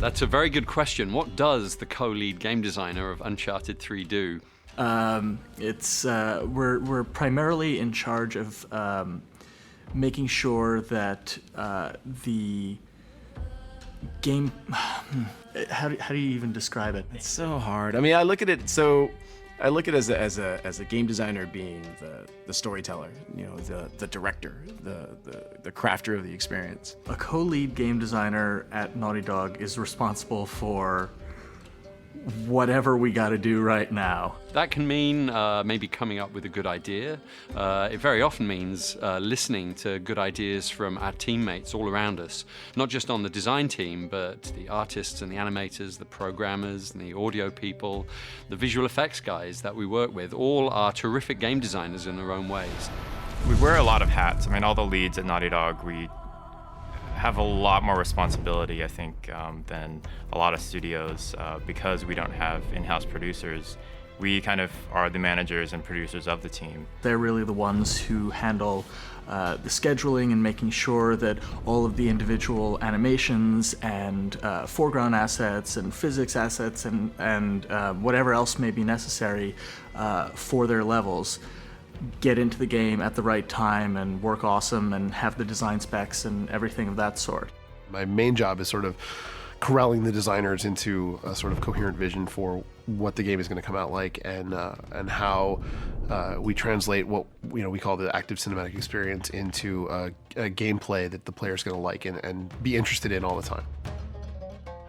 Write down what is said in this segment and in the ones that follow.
That's a very good question. What does the co-lead game designer of Uncharted 3 do? We're primarily in charge of making sure that the game. How do you even describe it? It's so hard. I mean, I look at it as a game designer being the storyteller, the director, the crafter of the experience. A co-lead game designer at Naughty Dog is responsible for whatever we got to do right now. That can mean maybe coming up with a good idea. It very often means listening to good ideas from our teammates all around us, not just on the design team, but the artists and the animators, the programmers and the audio people, the visual effects guys that we work with, all are terrific game designers in their own ways. We wear a lot of hats. I mean, all the leads at Naughty Dog, we have a lot more responsibility, I think, than a lot of studios because we don't have in-house producers. We kind of are the managers and producers of the team. They're really the ones who handle the scheduling and making sure that all of the individual animations and foreground assets and physics assets and whatever else may be necessary for their levels get into the game at the right time and work awesome and have the design specs and everything of that sort. My main job is sort of corralling the designers into a sort of coherent vision for what the game is going to come out like, and how we translate what we call the active cinematic experience into a gameplay that the player is going to like and be interested in all the time.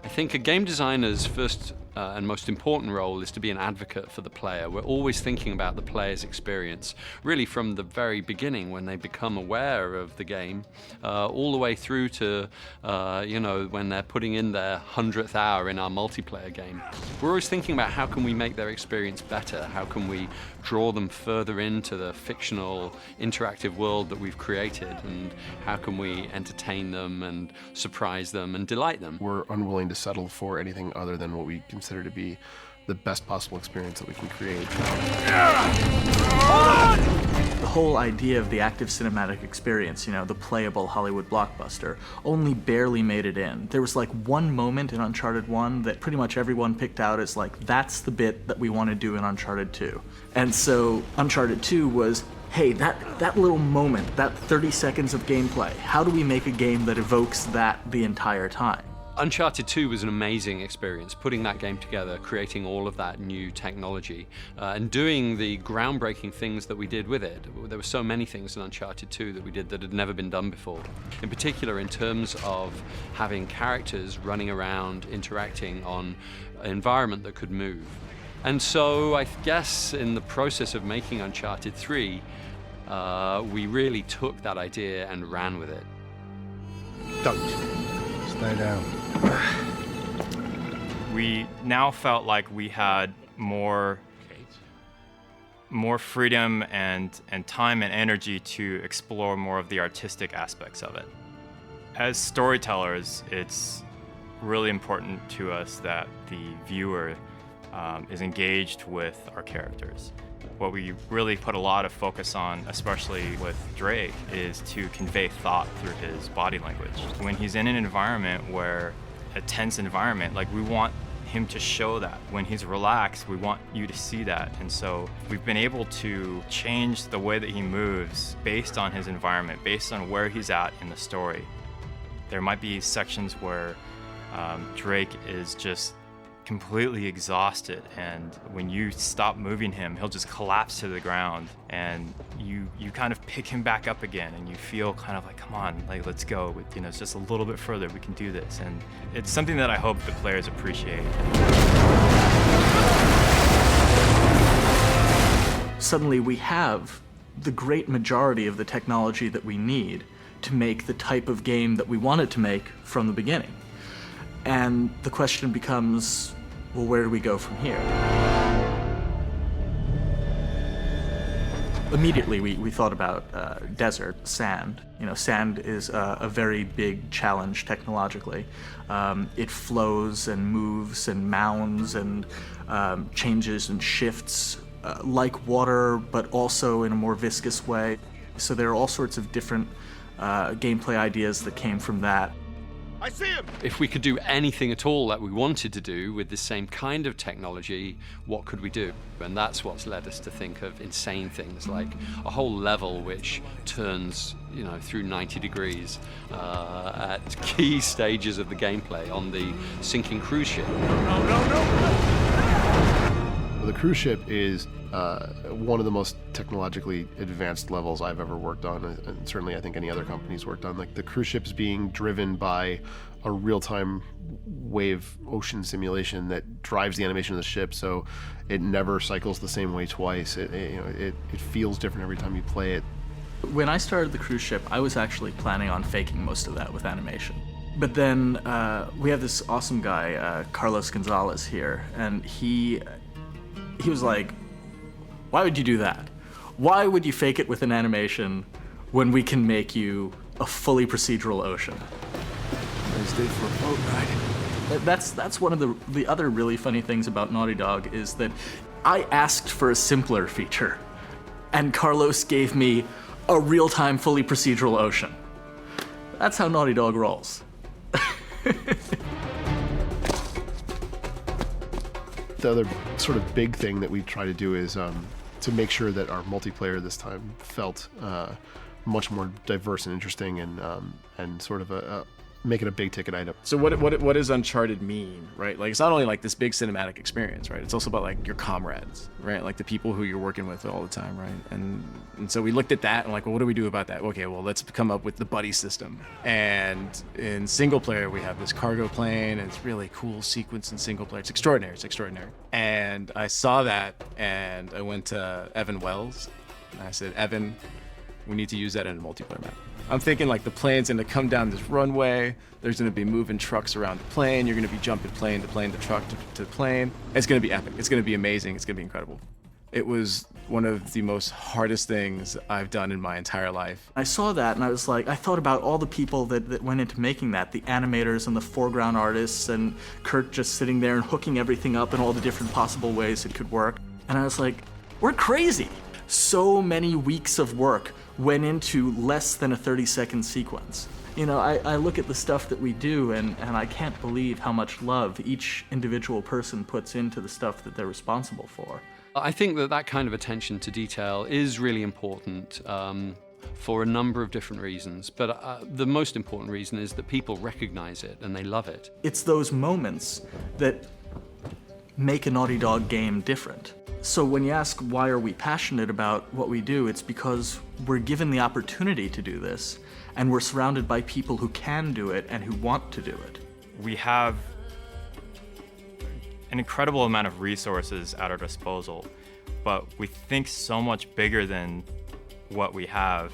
I think a game designer's first and most important role is to be an advocate for the player. We're always thinking about the player's experience, really from the very beginning when they become aware of the game, all the way through to when they're putting in their 100th hour in our multiplayer game. We're always thinking about how can we make their experience better, how can we draw them further into the fictional interactive world that we've created, and how can we entertain them and surprise them and delight them. We're unwilling to settle for anything other than what we consider to be the best possible experience that we can create. The whole idea of the active cinematic experience, the playable Hollywood blockbuster, only barely made it in. There was like one moment in Uncharted 1 that pretty much everyone picked out as like, that's the bit that we want to do in Uncharted 2. And so Uncharted 2 was, hey, that little moment, that 30 seconds of gameplay, how do we make a game that evokes that the entire time? Uncharted 2 was an amazing experience, putting that game together, creating all of that new technology, and doing the groundbreaking things that we did with it. There were so many things in Uncharted 2 that we did that had never been done before. In particular, in terms of having characters running around, interacting on an environment that could move. And so I guess in the process of making Uncharted 3, we really took that idea and ran with it. Don't. Stay down. We now felt like we had more freedom and time and energy to explore more of the artistic aspects of it. As storytellers, it's really important to us that the viewer is engaged with our characters. What we really put a lot of focus on, especially with Drake, is to convey thought through his body language. When he's in an environment where, a tense environment, like we want him to show that. When he's relaxed, we want you to see that. And so we've been able to change the way that he moves based on his environment, based on where he's at in the story. There might be sections where Drake is just completely exhausted, and when you stop moving him, he'll just collapse to the ground, and you kind of pick him back up again, and you feel kind of like, come on, like let's go, it's just a little bit further, we can do this. And it's something that I hope the players appreciate. Suddenly we have the great majority of the technology that we need to make the type of game that we wanted to make from the beginning. And the question becomes, well, where do we go from here? Immediately, we thought about desert, sand. Sand is a very big challenge technologically. It flows and moves and mounds and changes and shifts like water, but also in a more viscous way. So there are all sorts of different gameplay ideas that came from that. I see him! If we could do anything at all that we wanted to do with the same kind of technology, what could we do? And that's what's led us to think of insane things like a whole level which turns, through 90 degrees at key stages of the gameplay on the sinking cruise ship. The cruise ship is one of the most technologically advanced levels I've ever worked on, and certainly I think any other company's worked on. Like, the cruise ship's being driven by a real-time wave ocean simulation that drives the animation of the ship, so it never cycles the same way twice. It feels different every time you play it. When I started the cruise ship, I was actually planning on faking most of that with animation. But then we have this awesome guy, Carlos Gonzalez here, and he was like, why would you do that? Why would you fake it with an animation when we can make you a fully procedural ocean? Nice day for a boat ride. That's one of the other really funny things about Naughty Dog is that I asked for a simpler feature, and Carlos gave me a real-time, fully procedural ocean. That's how Naughty Dog rolls. The other sort of big thing that we try to do is to make sure that our multiplayer this time felt much more diverse and interesting, and sort of make it a big ticket item. So what does Uncharted mean, right? Like, it's not only like this big cinematic experience, right? It's also about like your comrades, right? Like the people who you're working with all the time, right? And so we looked at that and like, well, what do we do about that? Okay, well, let's come up with the buddy system. And in single player, we have this cargo plane, and it's really cool sequence in single player. It's extraordinary. And I saw that, and I went to Evan Wells, and I said, Evan, we need to use that in a multiplayer map. I'm thinking like the plane's gonna come down this runway, there's gonna be moving trucks around the plane, you're gonna be jumping plane to plane, to truck to plane. It's gonna be epic, it's gonna be amazing, it's gonna be incredible. It was one of the most hardest things I've done in my entire life. I saw that and I was like, I thought about all the people that went into making that, the animators and the foreground artists, and Kurt just sitting there and hooking everything up in all the different possible ways it could work. And I was like, we're crazy. So many weeks of work went into less than a 30-second sequence. I look at the stuff that we do and I can't believe how much love each individual person puts into the stuff that they're responsible for. I think that kind of attention to detail is really important for a number of different reasons, but the most important reason is that people recognize it and they love it. It's those moments that make a Naughty Dog game different. So when you ask why are we passionate about what we do, it's because we're given the opportunity to do this, and we're surrounded by people who can do it and who want to do it. We have an incredible amount of resources at our disposal, but we think so much bigger than what we have,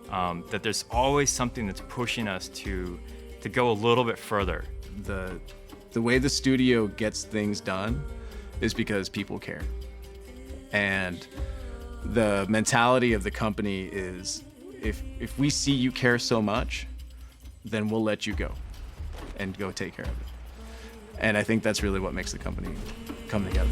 that there's always something that's pushing us to go a little bit further. The way the studio gets things done is because people care. And the mentality of the company is, if we see you care so much, then we'll let you go and go take care of it. And I think that's really what makes the company come together.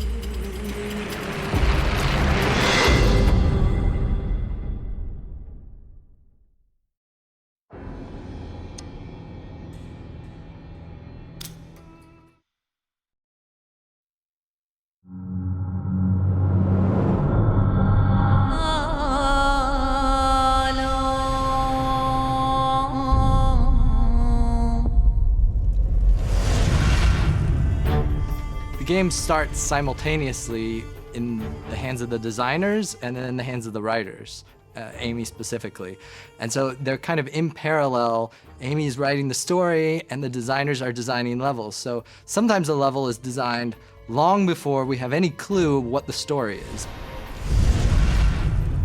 The game starts simultaneously in the hands of the designers and then in the hands of the writers, Amy specifically. And so they're kind of in parallel. Amy's writing the story and the designers are designing levels. So sometimes a level is designed long before we have any clue what the story is.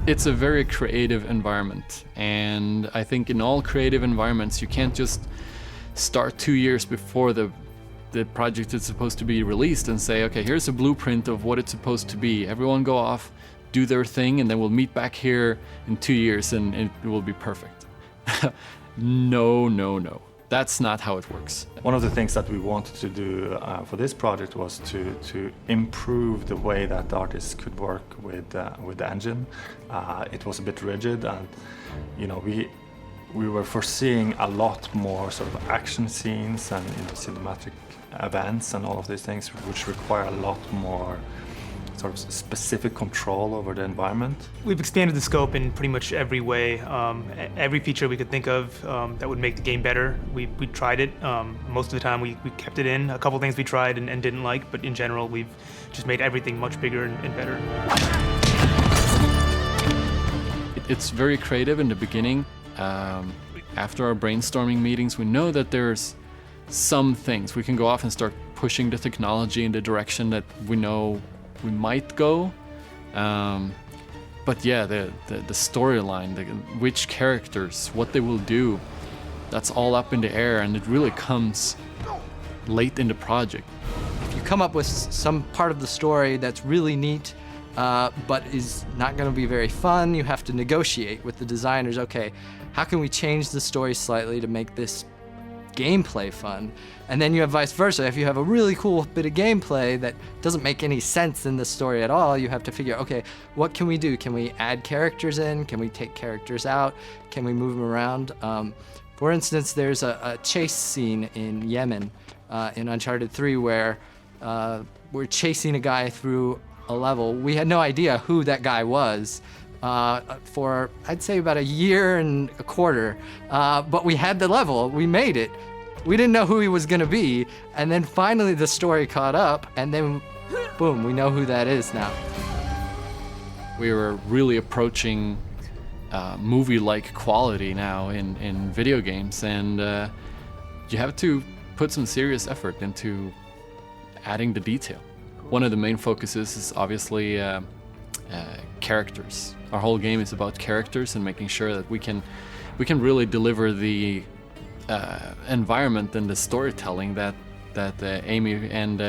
It's a very creative environment, and I think in all creative environments you can't just start 2 years before the project is supposed to be released and say, okay, here's a blueprint of what it's supposed to be. Everyone go off, do their thing, and then we'll meet back here in 2 years and it will be perfect. No. That's not how it works. One of the things that we wanted to do for this project was to improve the way that the artists could work with the engine. It was a bit rigid, and we were foreseeing a lot more sort of action scenes and cinematic events and all of these things, which require a lot more sort of specific control over the environment. We've expanded the scope in pretty much every way. Every feature we could think of that would make the game better, we tried it. Most of the time we kept it in. A couple things we tried and didn't like, but in general we've just made everything much bigger and better. It's very creative in the beginning. After our brainstorming meetings, we know that there's some things we can go off and start pushing the technology in the direction that we know we might go, but yeah, the storyline, which characters, what they will do, that's all up in the air, and it really comes late in the project. If you come up with some part of the story that's really neat, but is not going to be very fun, you have to negotiate with the designers. Okay, how can we change the story slightly to make this gameplay fun? And then you have vice versa. If you have a really cool bit of gameplay that doesn't make any sense in the story at all, you have to figure, okay, what can we do? Can we add characters in? Can we take characters out? Can we move them around? For instance, there's a chase scene in Yemen in Uncharted 3 where we're chasing a guy through a level. We had no idea who that guy was for, I'd say, about a year and a quarter. But we had the level, we made it. We didn't know who he was gonna be, and then finally the story caught up, and then boom, we know who that is now. We were really approaching movie-like quality now in video games, and you have to put some serious effort into adding the detail. One of the main focuses is obviously characters. Our whole game is about characters and making sure that we can really deliver the environment and the storytelling that Amy and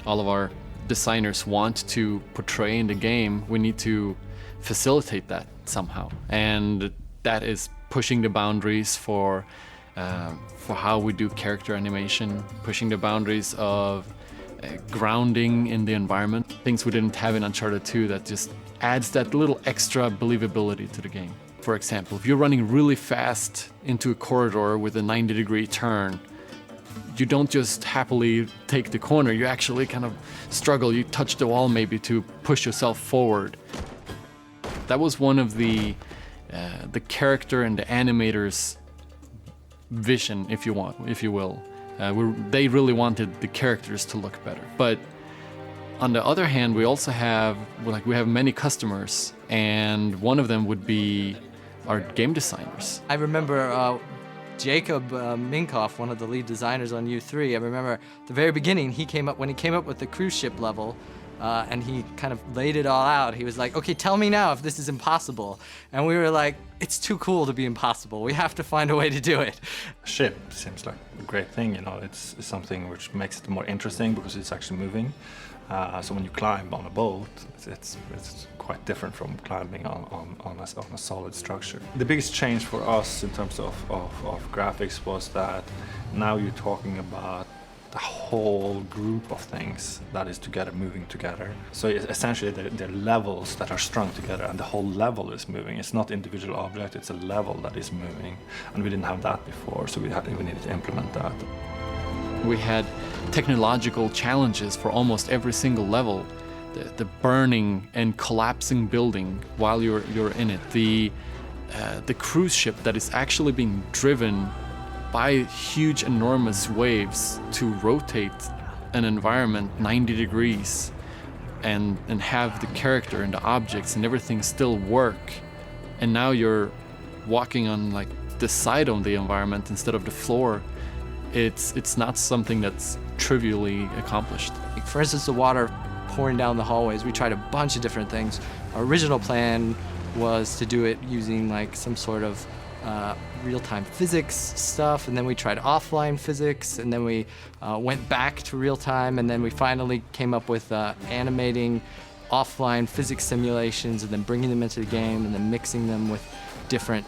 all of our designers want to portray in the game. We need to facilitate that somehow, and that is pushing the boundaries for how we do character animation, pushing the boundaries of grounding in the environment, things we didn't have in Uncharted 2 that just adds that little extra believability to the game. For example, if you're running really fast into a corridor with a 90-degree turn, you don't just happily take the corner, you actually kind of struggle, you touch the wall maybe to push yourself forward. That was one of the character and the animators' vision, if you will. They really wanted the characters to look better. But on the other hand, we also have many customers, and one of them would be our game designers. I remember Jacob Minkoff, one of the lead designers on U3. I remember at the very beginning, when he came up with the cruise ship level, and he kind of laid it all out. He was like, okay, tell me now if this is impossible. And we were like, it's too cool to be impossible. We have to find a way to do it. A ship seems like a great thing, it's something which makes it more interesting because it's actually moving. So when you climb on a boat, it's quite different from climbing on a solid structure. The biggest change for us in terms of graphics was that now you're talking about the whole group of things that is together, moving together. So essentially they're levels that are strung together, and the whole level is moving. It's not individual object, it's a level that is moving. And we didn't have that before, so we needed to implement that. We had technological challenges for almost every single level. The burning and collapsing building while you're in it. The cruise ship that is actually being driven by huge, enormous waves to rotate an environment 90 degrees and have the character and the objects and everything still work. And now you're walking on like the side of the environment instead of the floor. It's not something that's trivially accomplished. For instance, the water pouring down the hallways, we tried a bunch of different things. Our original plan was to do it using like some sort of real-time physics stuff, and then we tried offline physics, and then we went back to real-time, and then we finally came up with animating offline physics simulations and then bringing them into the game and then mixing them with different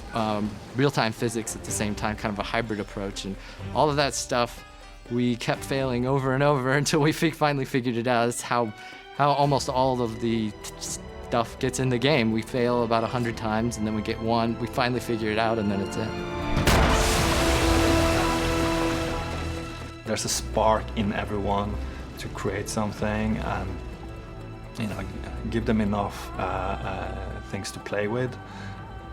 real-time physics at the same time, kind of a hybrid approach. And all of that stuff we kept failing over and over until we finally figured it out. It's how almost all of the stuff gets in the game. We fail about 100 times, and then we get one. We finally figure it out, and then it's it. There's a spark in everyone to create something, and give them enough things to play with.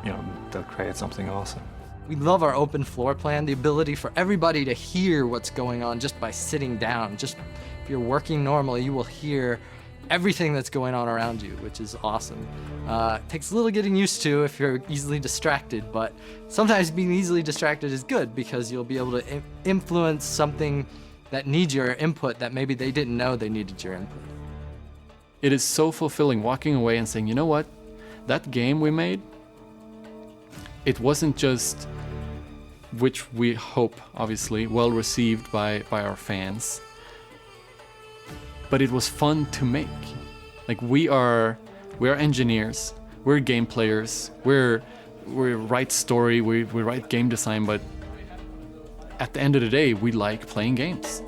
They'll create something awesome. We love our open floor plan, the ability for everybody to hear what's going on just by sitting down. Just if you're working normally, you will hear everything that's going on around you, which is awesome. It takes a little getting used to if you're easily distracted, but sometimes being easily distracted is good because you'll be able to influence something that needs your input that maybe they didn't know they needed your input. It is so fulfilling walking away and saying, you know what, that game we made, it wasn't just, which we hope, obviously, well received by our fans, but it was fun to make. Like we're engineers, we're game players, we write story, we write game design, but at the end of the day, we like playing games.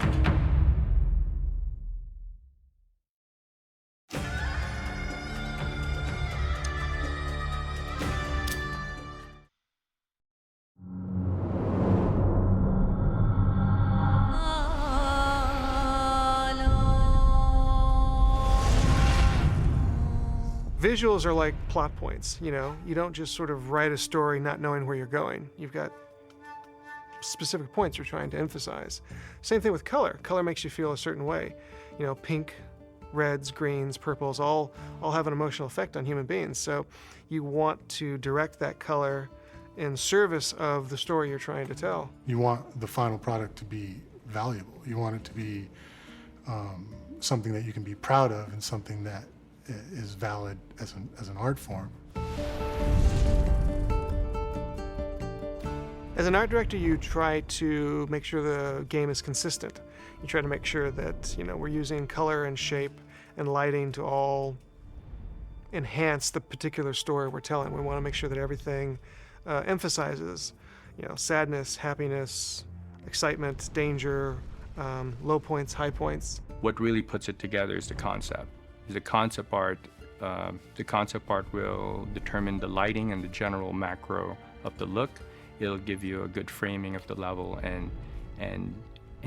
Visuals are like plot points, you don't just sort of write a story not knowing where you're going. You've got specific points you're trying to emphasize. Same thing with color. Color makes you feel a certain way. Pink, reds, greens, purples, all have an emotional effect on human beings. So you want to direct that color in service of the story you're trying to tell. You want the final product to be valuable. You want it to be something that you can be proud of and something that is valid as an art form. As an art director, you try to make sure the game is consistent. You try to make sure that we're using color and shape and lighting to all enhance the particular story we're telling. We want to make sure that everything emphasizes, sadness, happiness, excitement, danger, low points, high points. What really puts it together is the concept. The concept art will determine the lighting and the general macro of the look. It'll give you a good framing of the level and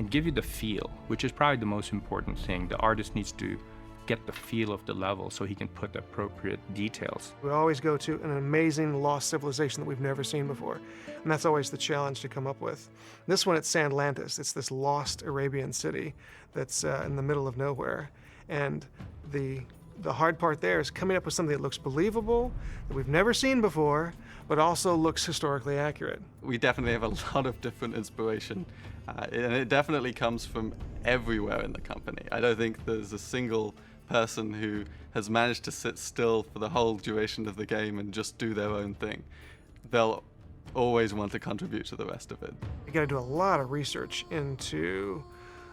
give you the feel, which is probably the most important thing. The artist needs to get the feel of the level so he can put the appropriate details. We always go to an amazing lost civilization that we've never seen before, and that's always the challenge to come up with. This one, it's Sandlantis. It's this lost Arabian city that's in the middle of nowhere, and the hard part there is coming up with something that looks believable, that we've never seen before, but also looks historically accurate. We definitely have a lot of different inspiration, and it definitely comes from everywhere in the company. I don't think there's a single person who has managed to sit still for the whole duration of the game and just do their own thing. They'll always want to contribute to the rest of it. You got to do a lot of research into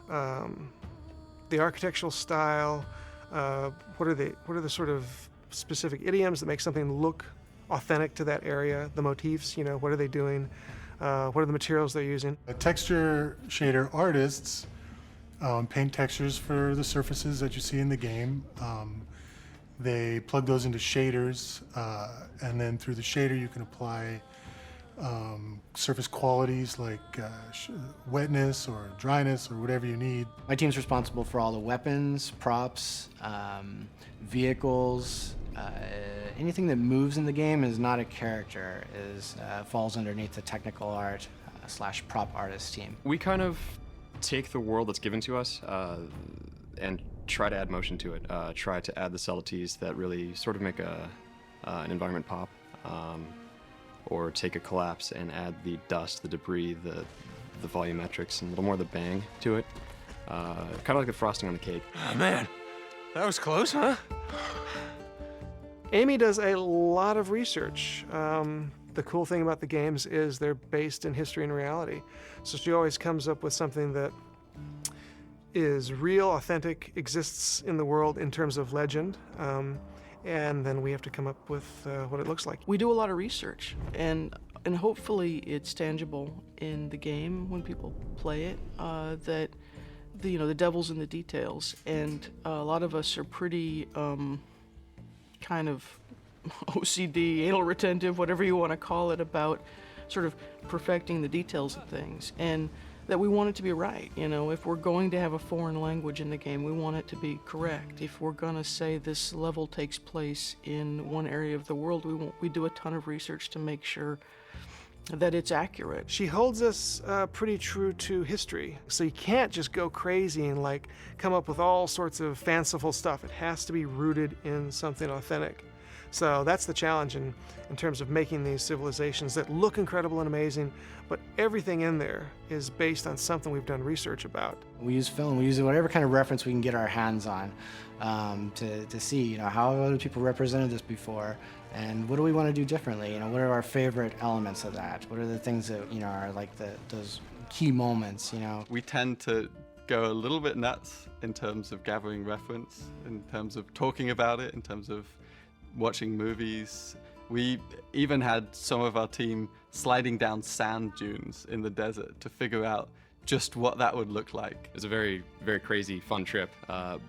the architectural style. What are the sort of specific idioms that make something look authentic to that area? The motifs, what are they doing? What are the materials they're using? Texture shader artists paint textures for the surfaces that you see in the game. They plug those into shaders, and then through the shader you can apply surface qualities like wetness or dryness or whatever you need. My team's responsible for all the weapons, props, vehicles. Anything that moves in the game is not a character, falls underneath the technical art / prop artist team. We kind of take the world that's given to us and try to add motion to it, try to add the subtleties that really sort of make an environment pop. Or take a collapse and add the dust, the debris, the volumetrics, and a little more of the bang to it. Kind of like the frosting on the cake. Oh, man, that was close, huh? Amy does a lot of research. The cool thing about the games is they're based in history and reality. So she always comes up with something that is real, authentic, exists in the world in terms of legend. And then we have to come up with what it looks like. We do a lot of research, and hopefully it's tangible in the game when people play it. That the devil's in the details, and a lot of us are pretty kind of OCD, anal retentive, whatever you want to call it, about sort of perfecting the details of things, and that we want it to be right. You know, if we're going to have a foreign language in the game, we want it to be correct. If we're going to say this level takes place in one area of the world, we do a ton of research to make sure that it's accurate. She holds us pretty true to history, so you can't just go crazy and like come up with all sorts of fanciful stuff. It has to be rooted in something authentic. So that's the challenge in terms of making these civilizations that look incredible and amazing, but everything in there is based on something we've done research about. We use film, we use whatever kind of reference we can get our hands on to see, you know, how other people represented this before, and what do we want to do differently? You know, what are our favorite elements of that? What are the things that, you know, are like those key moments, you know? We tend to go a little bit nuts in terms of gathering reference, in terms of talking about it, in terms of watching movies. We even had some of our team sliding down sand dunes in the desert to figure out just what that would look like. It was a very, very crazy, fun trip,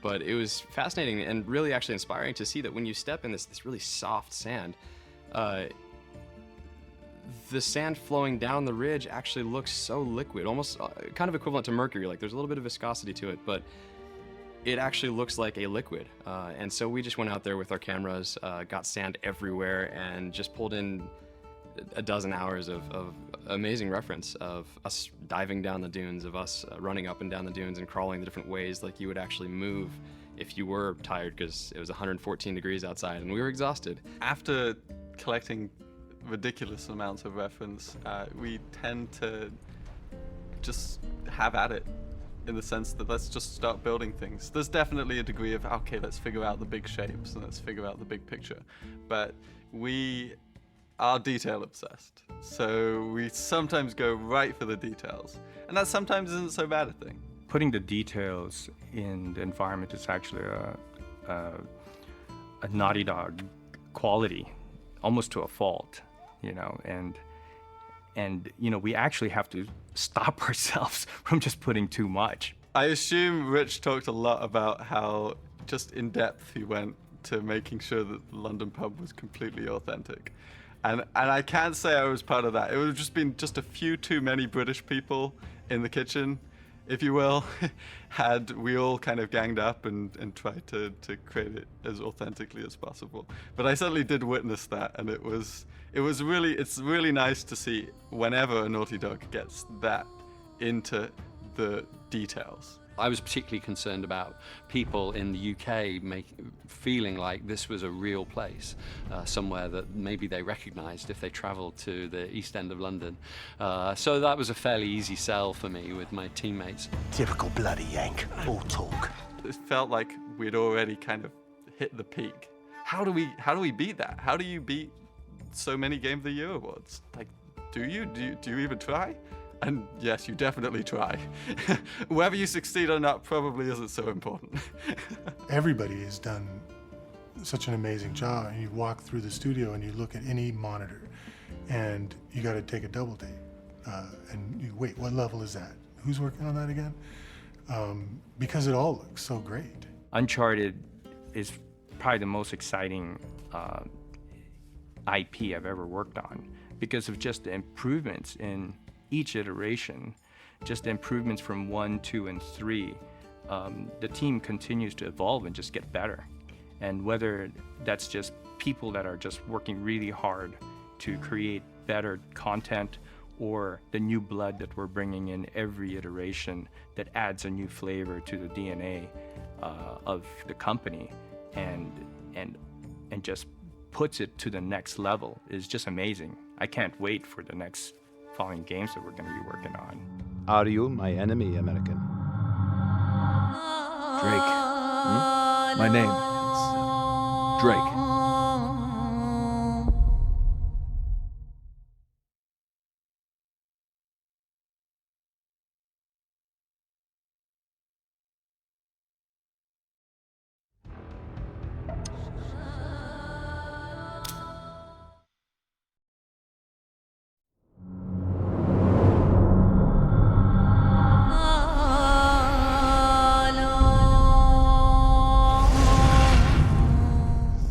but it was fascinating and really actually inspiring to see that when you step in this really soft sand, the sand flowing down the ridge actually looks so liquid, almost kind of equivalent to mercury. Like there's a little bit of viscosity to it, but it actually looks like a liquid. And so we just went out there with our cameras, got sand everywhere, and just pulled in a dozen hours of amazing reference of us diving down the dunes, of us running up and down the dunes and crawling the different ways like you would actually move if you were tired, because it was 114 degrees outside and we were exhausted. After collecting ridiculous amounts of reference, we tend to just have at it, in the sense that let's just start building things. There's definitely a degree of, okay, let's figure out the big shapes and let's figure out the big picture. But we are detail obsessed. So we sometimes go right for the details. And that sometimes isn't so bad a thing. Putting the details in the environment is actually a Naughty Dog quality, almost to a fault, you know, and you know, we actually have to stop ourselves from just putting too much. I assume Rich talked a lot about how just in depth he went to making sure that the London pub was completely authentic. And I can't say I was part of that. It would have just been just a few too many British people in the kitchen, if you will, had we all kind of ganged up and tried to create it as authentically as possible. But I certainly did witness that, and it's really nice to see whenever a Naughty Dog gets that into the details. I was particularly concerned about people in the UK feeling like this was a real place, somewhere that maybe they recognised if they travelled to the East End of London. So that was a fairly easy sell for me with my teammates. Typical bloody Yank, all talk. It felt like we'd already kind of hit the peak. How do we beat that? How do you beat so many Game of the Year awards? Like, do you even try? And yes, you definitely try. Whether you succeed or not probably isn't so important. Everybody has done such an amazing job. And you walk through the studio and you look at any monitor and you got to take a double take. And you wait, what level is that? Who's working on that again? Because it all looks so great. Uncharted is probably the most exciting IP I've ever worked on because of just the improvements in each iteration, just the improvements from 1, 2, and 3. The team continues to evolve and just get better. And whether that's just people that are just working really hard to create better content, or the new blood that we're bringing in every iteration that adds a new flavor to the DNA of the company and just puts it to the next level, is just amazing. I can't wait for the next following games that we're going to be working on. Are you my enemy, American? Drake. My name is Drake.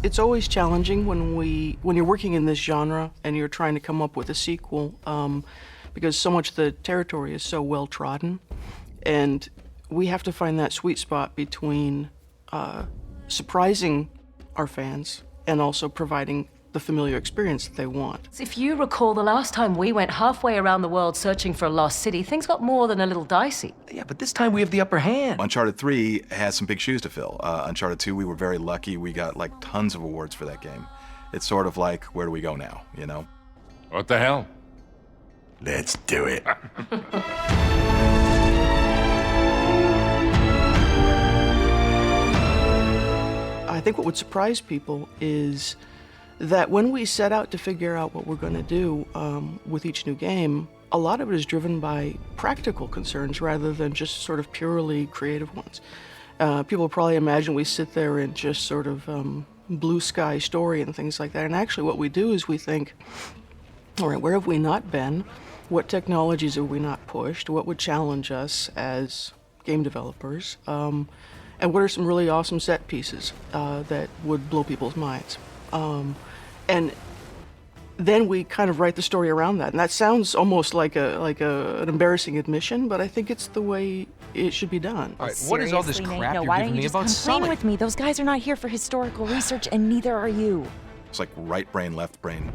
It's always challenging when you're working in this genre and you're trying to come up with a sequel, because so much of the territory is so well trodden, and we have to find that sweet spot between surprising our fans and also providing the familiar experience that they want. If you recall, the last time we went halfway around the world searching for a lost city, things got more than a little dicey. Yeah, but this time we have the upper hand. Uncharted 3 has some big shoes to fill. Uncharted 2, we were very lucky. We got like tons of awards for that game. It's sort of like, where do we go now, you know? What the hell? Let's do it. I think what would surprise people is that when we set out to figure out what we're going to do with each new game, a lot of it is driven by practical concerns rather than just sort of purely creative ones. People probably imagine we sit there and just sort of blue sky story and things like that. And actually what we do is we think, all right, where have we not been? What technologies have we not pushed? What would challenge us as game developers? And what are some really awesome set pieces that would blow people's minds? And then we kind of write the story around that. And that sounds almost like an embarrassing admission, but I think it's the way it should be done. All right, what is all this crap you're why giving don't you me just about complain Sully? with me? Those guys are not here for historical research, and neither are you. It's like right brain, left brain,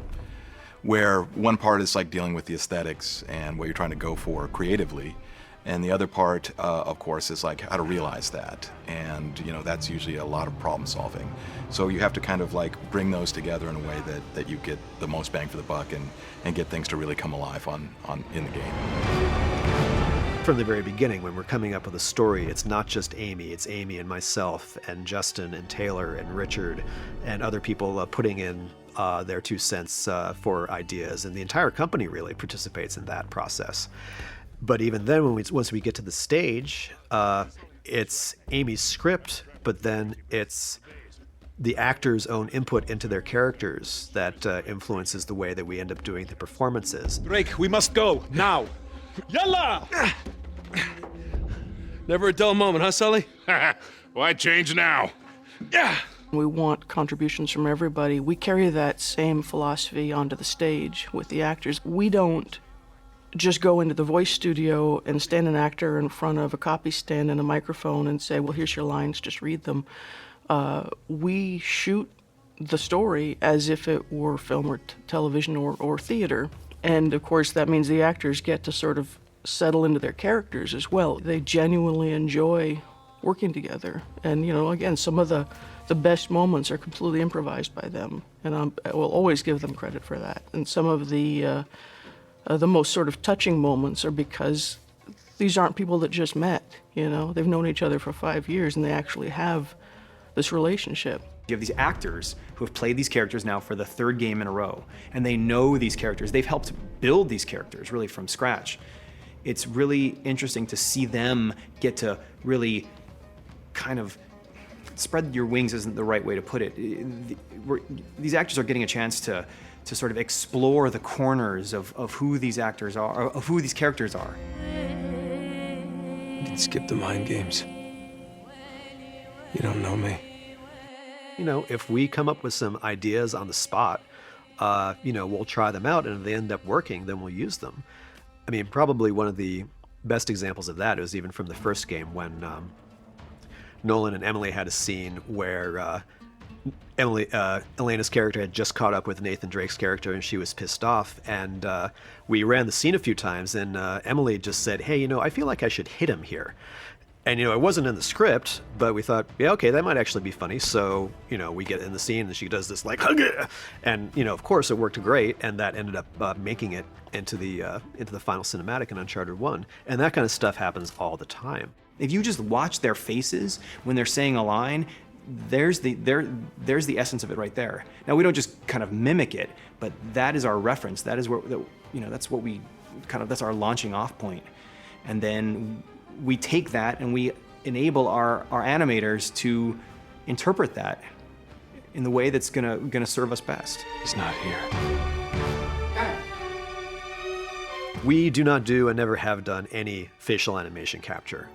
where one part is like dealing with the aesthetics and what you're trying to go for creatively, and the other part, of course, is like how to realize that. And, you know, that's usually a lot of problem solving. So you have to kind of like bring those together in a way that you get the most bang for the buck and get things to really come alive in the game. From the very beginning, when we're coming up with a story, it's not just Amy, it's Amy and myself and Justin and Taylor and Richard and other people putting in their 2 cents for ideas, and the entire company really participates in that process. But even then, once we get to the stage, it's Amy's script, but then it's the actors' own input into their characters that influences the way that we end up doing the performances. Drake, we must go, now! Yalla! Never a dull moment, huh, Sully? Why change now? Yeah! We want contributions from everybody. We carry that same philosophy onto the stage with the actors. We don't just go into the voice studio and stand an actor in front of a copy stand and a microphone and say, well, here's your lines, just read them. We shoot the story as if it were film or television or theater. And of course, that means the actors get to sort of settle into their characters as well. They genuinely enjoy working together. And, you know, again, some of the best moments are completely improvised by them. And I will always give them credit for that. And some of the most sort of touching moments are because these aren't people that just met, you know? They've known each other for 5 years and they actually have this relationship. You have these actors who have played these characters now for the 3rd game in a row, and they know these characters. They've helped build these characters really from scratch. It's really interesting to see them get to really kind of spread your wings isn't the right way to put it. These actors are getting a chance to sort of explore the corners of who these actors are, of who these characters are. You can skip the mind games. You don't know me. You know, if we come up with some ideas on the spot, you know, we'll try them out, and if they end up working, then we'll use them. I mean, probably one of the best examples of that is even from the first game when Nolan and Emily had a scene where Elena's character had just caught up with Nathan Drake's character and she was pissed off, and we ran the scene a few times, and Emily just said, hey, you know, I feel like I should hit him here. And, you know, it wasn't in the script, but we thought, yeah, okay, that might actually be funny. So, you know, we get in the scene and she does this like, hug it. And, you know, of course it worked great, and that ended up making it into the final cinematic in Uncharted 1. And that kind of stuff happens all the time. If you just watch their faces when they're saying a line, there's the essence of it right there. Now, we don't just kind of mimic it, but that is our reference. That is where, you know, that's what we kind of, that's our launching off point. And then we take that and we enable our animators to interpret that in the way that's gonna serve us best. He's not here. We do not do and never have done any facial animation capture.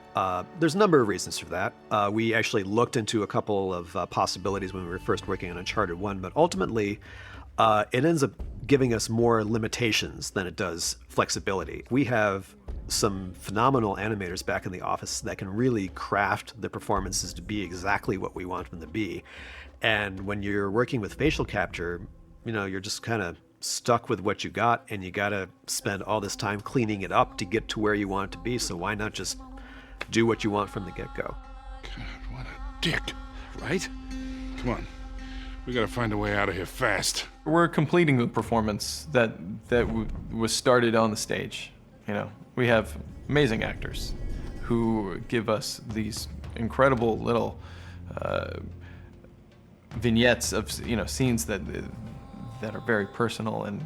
There's a number of reasons for that. We actually looked into a couple of possibilities when we were first working on Uncharted 1, but ultimately it ends up giving us more limitations than it does flexibility. We have some phenomenal animators back in the office that can really craft the performances to be exactly what we want them to be. And when you're working with facial capture, you know, you're just kind of stuck with what you got, and you gotta spend all this time cleaning it up to get to where you want it to be. So why not just do what you want from the get-go? God, what a dick, right? Come on, we gotta find a way out of here fast. We're completing the performance that was started on the stage. You know, we have amazing actors who give us these incredible little vignettes of, you know, scenes that are very personal, and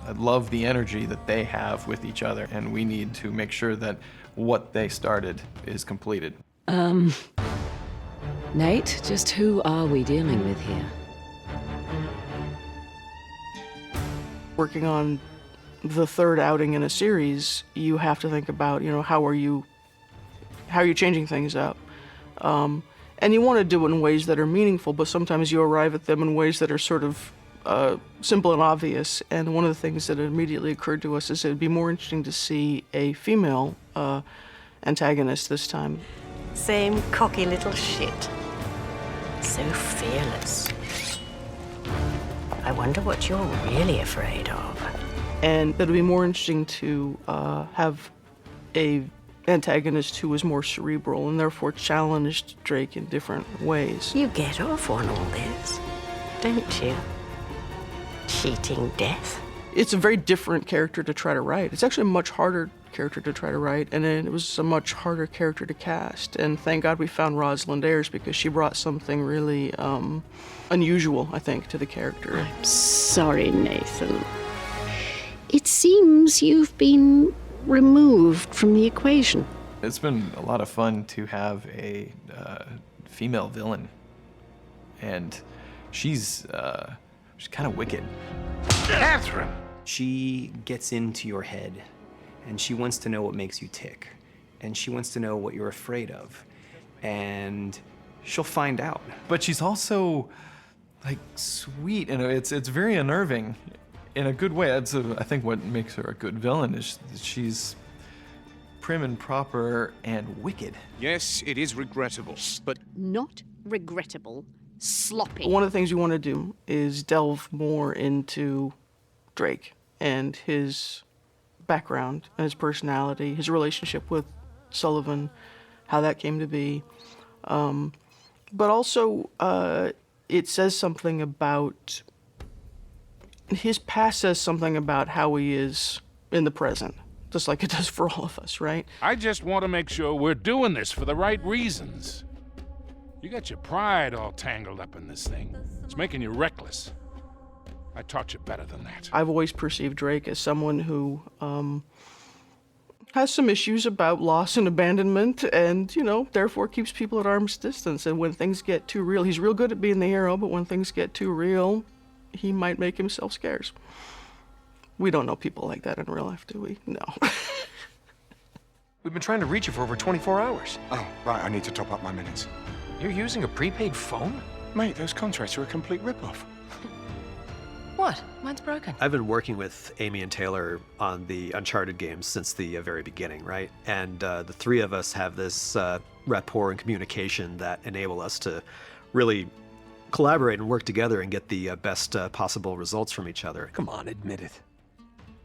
I love the energy that they have with each other, and we need to make sure that what they started is completed. Nate, just who are we dealing with here? Working on the third outing in a series, you have to think about, you know, how are you changing things up? And you want to do it in ways that are meaningful, but sometimes you arrive at them in ways that are sort of simple and obvious. And one of the things that immediately occurred to us is it would be more interesting to see a female antagonist this time. Same cocky little shit. So fearless. I wonder what you're really afraid of. And it would be more interesting to have a antagonist who was more cerebral and therefore challenged Drake in different ways. You get off on all this, don't you? Cheating death. It's a very different character to try to write. It's actually a much harder character to try to write, and it was a much harder character to cast. And thank God we found Rosalind Ayers, because she brought something really unusual, I think, to the character. I'm sorry, Nathan. It seems you've been removed from the equation. It's been a lot of fun to have a female villain, and she's kind of wicked. Catherine! She gets into your head, and she wants to know what makes you tick, and she wants to know what you're afraid of, and she'll find out. But she's also, like, sweet, and it's very unnerving in a good way. That's I think what makes her a good villain is that she's prim and proper and wicked. Yes, it is regrettable, but Not regrettable. Sloppy. One of the things you want to do is delve more into Drake and his background and his personality, his relationship with Sullivan, how that came to be. But also, it says something about his past, says something about how he is in the present, just like it does for all of us, right? I just want to make sure we're doing this for the right reasons. You got your pride all tangled up in this thing. It's making you reckless. I taught you better than that. I've always perceived Drake as someone who has some issues about loss and abandonment, and, you know, therefore keeps people at arm's distance. And when things get too real, he's real good at being the hero, but when things get too real, he might make himself scarce. We don't know people like that in real life, do we? No. We've been trying to reach you for over 24 hours. oh, right, I need to top up my minutes. You're using a prepaid phone? Mate, those contracts are a complete rip-off. What? Mine's broken. I've been working with Amy and Taylor on the Uncharted games since the very beginning, right? And the three of us have this rapport and communication that enable us to really collaborate and work together and get the best possible results from each other. Come on, admit it.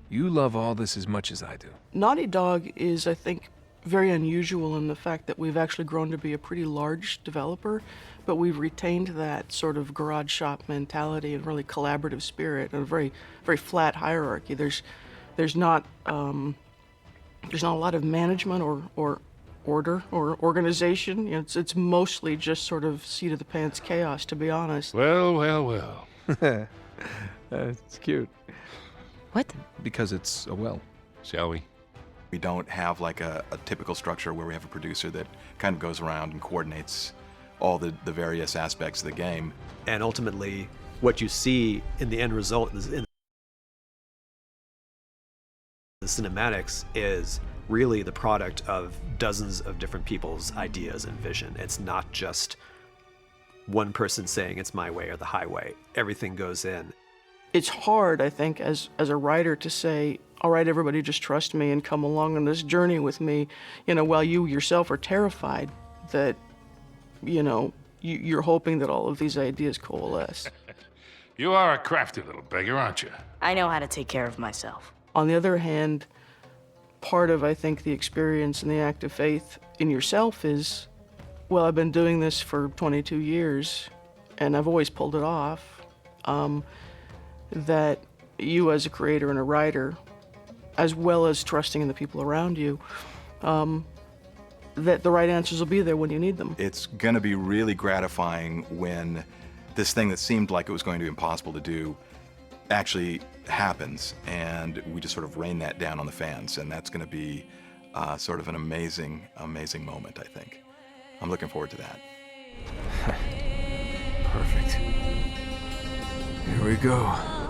You love all this as much as I do. Naughty Dog is, I think, very unusual in the fact that we've actually grown to be a pretty large developer, but we've retained that sort of garage shop mentality and really collaborative spirit and a very, very flat hierarchy. There's not a lot of management or order or organization. You know, it's mostly just sort of seat of the pants chaos, to be honest. Well. It's cute. What? Because it's a well. Shall we? We don't have like a typical structure where we have a producer that kind of goes around and coordinates all the various aspects of the game. And ultimately, what you see in the end result is the cinematics is really the product of dozens of different people's ideas and vision. It's not just one person saying it's my way or the highway. Everything goes in. It's hard, I think, as a writer to say, all right, everybody just trust me and come along on this journey with me, while you yourself are terrified that, you're hoping that all of these ideas coalesce. You are a crafty little beggar, aren't you? I know how to take care of myself. On the other hand, part of, I think, the experience and the act of faith in yourself is, well, I've been doing this for 22 years, and I've always pulled it off, that you as a creator and a writer, as well as trusting in the people around you, that the right answers will be there when you need them. It's going to be really gratifying when this thing that seemed like it was going to be impossible to do actually happens, and we just sort of rain that down on the fans, and that's going to be sort of an amazing, amazing moment, I think. I'm looking forward to that. Perfect. Here we go.